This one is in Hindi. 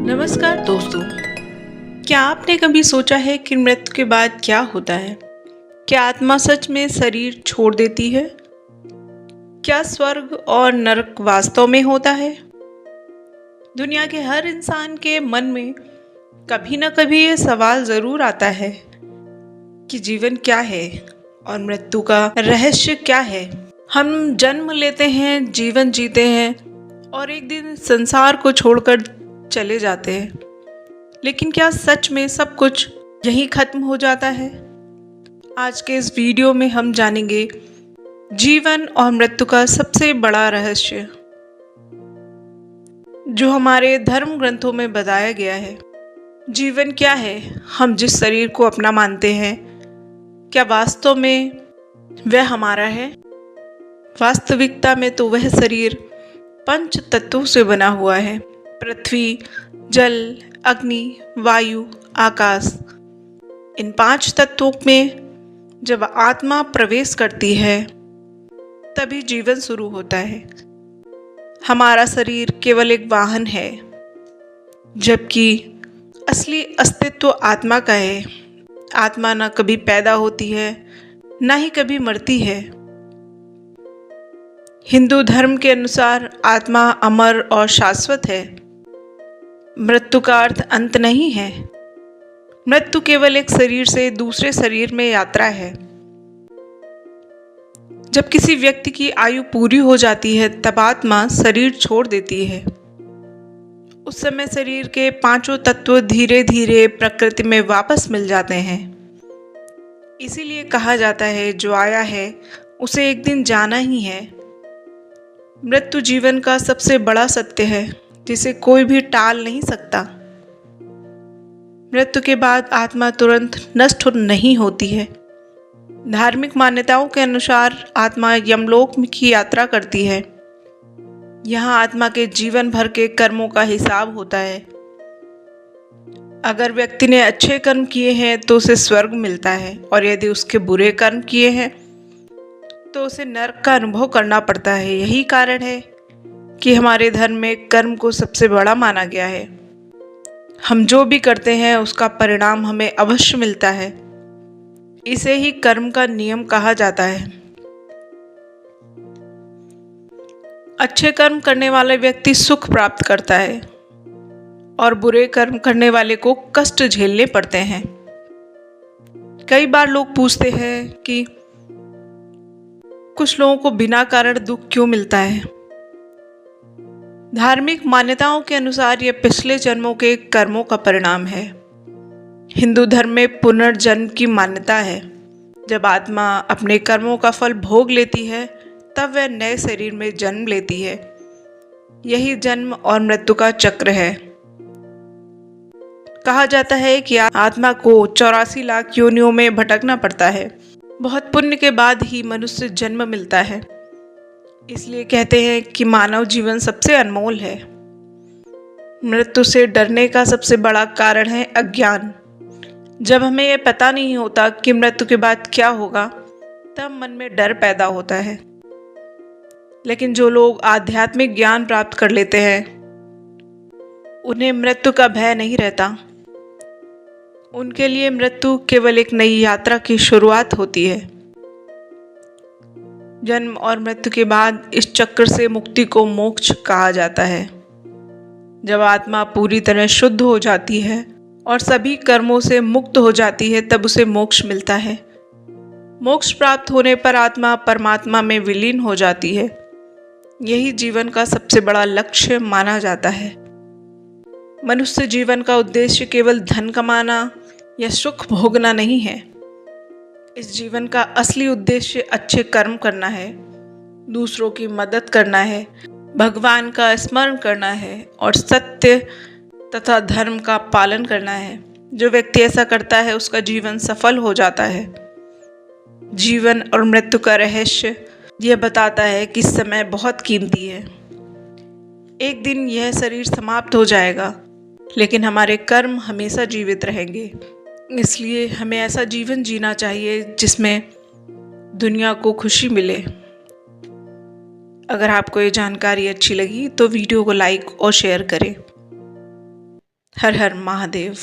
नमस्कार दोस्तों। क्या आपने कभी सोचा है कि मृत्यु के बाद क्या होता है? क्या आत्मा सच में शरीर छोड़ देती है? क्या स्वर्ग और नरक वास्तव में होता है? दुनिया के हर इंसान के मन में कभी न कभी ये सवाल जरूर आता है कि जीवन क्या है और मृत्यु का रहस्य क्या है। हम जन्म लेते हैं, जीवन जीते हैं और एक दिन संसार को छोड़कर चले जाते हैं, लेकिन क्या सच में सब कुछ यहीं खत्म हो जाता है? आज के इस वीडियो में हम जानेंगे जीवन और मृत्यु का सबसे बड़ा रहस्य, जो हमारे धर्म ग्रंथों में बताया गया है। जीवन क्या है? हम जिस शरीर को अपना मानते हैं, क्या वास्तव में वह हमारा है? वास्तविकता में तो वह शरीर पंच तत्वों से बना हुआ है। पृथ्वी, जल, अग्नि, वायु, आकाश। इन 5 तत्वों में जब आत्मा प्रवेश करती है तभी जीवन शुरू होता है। हमारा शरीर केवल एक वाहन है, जबकि असली अस्तित्व आत्मा का है। आत्मा न कभी पैदा होती है, न ही कभी मरती है। हिंदू धर्म के अनुसार आत्मा अमर और शाश्वत है। मृत्यु का अर्थ अंत नहीं है। मृत्यु केवल एक शरीर से दूसरे शरीर में यात्रा है। जब किसी व्यक्ति की आयु पूरी हो जाती है तब आत्मा शरीर छोड़ देती है। उस समय शरीर के 5 तत्व धीरे धीरे प्रकृति में वापस मिल जाते हैं। इसीलिए कहा जाता है, जो आया है उसे एक दिन जाना ही है। मृत्यु जीवन का सबसे बड़ा सत्य है, जिसे कोई भी टाल नहीं सकता। मृत्यु के बाद आत्मा तुरंत नष्ट नहीं होती है। धार्मिक मान्यताओं के अनुसार आत्मा यमलोक की यात्रा करती है। यहाँ आत्मा के जीवन भर के कर्मों का हिसाब होता है। अगर व्यक्ति ने अच्छे कर्म किए हैं तो उसे स्वर्ग मिलता है, और यदि उसके बुरे कर्म किए हैं तो उसे नरक का अनुभव करना पड़ता है। यही कारण है कि हमारे धर्म में कर्म को सबसे बड़ा माना गया है। हम जो भी करते हैं उसका परिणाम हमें अवश्य मिलता है। इसे ही कर्म का नियम कहा जाता है। अच्छे कर्म करने वाले व्यक्ति सुख प्राप्त करता है और बुरे कर्म करने वाले को कष्ट झेलने पड़ते हैं। कई बार लोग पूछते हैं कि कुछ लोगों को बिना कारण दुख क्यों मिलता है। धार्मिक मान्यताओं के अनुसार यह पिछले जन्मों के कर्मों का परिणाम है। हिंदू धर्म में पुनर्जन्म की मान्यता है। जब आत्मा अपने कर्मों का फल भोग लेती है तब वह नए शरीर में जन्म लेती है। यही जन्म और मृत्यु का चक्र है। कहा जाता है कि आत्मा को 84 लाख योनियों में भटकना पड़ता है। बहुत पुण्य के बाद ही मनुष्य जन्म मिलता है। इसलिए कहते हैं कि मानव जीवन सबसे अनमोल है। मृत्यु से डरने का सबसे बड़ा कारण है अज्ञान। जब हमें यह पता नहीं होता कि मृत्यु के बाद क्या होगा, तब मन में डर पैदा होता है। लेकिन जो लोग आध्यात्मिक ज्ञान प्राप्त कर लेते हैं, उन्हें मृत्यु का भय नहीं रहता। उनके लिए मृत्यु केवल एक नई यात्रा की शुरुआत होती है। जन्म और मृत्यु के बाद इस चक्र से मुक्ति को मोक्ष कहा जाता है। जब आत्मा पूरी तरह शुद्ध हो जाती है और सभी कर्मों से मुक्त हो जाती है तब उसे मोक्ष मिलता है। मोक्ष प्राप्त होने पर आत्मा परमात्मा में विलीन हो जाती है। यही जीवन का सबसे बड़ा लक्ष्य माना जाता है। मनुष्य जीवन का उद्देश्य केवल धन कमाना या सुख भोगना नहीं है। इस जीवन का असली उद्देश्य अच्छे कर्म करना है, दूसरों की मदद करना है, भगवान का स्मरण करना है और सत्य तथा धर्म का पालन करना है। जो व्यक्ति ऐसा करता है उसका जीवन सफल हो जाता है। जीवन और मृत्यु का रहस्य यह बताता है कि समय बहुत कीमती है। एक दिन यह शरीर समाप्त हो जाएगा, लेकिन हमारे कर्म हमेशा जीवित रहेंगे। इसलिए हमें ऐसा जीवन जीना चाहिए जिसमें दुनिया को खुशी मिले। अगर आपको ये जानकारी अच्छी लगी तो वीडियो को लाइक और शेयर करें। हर हर महादेव।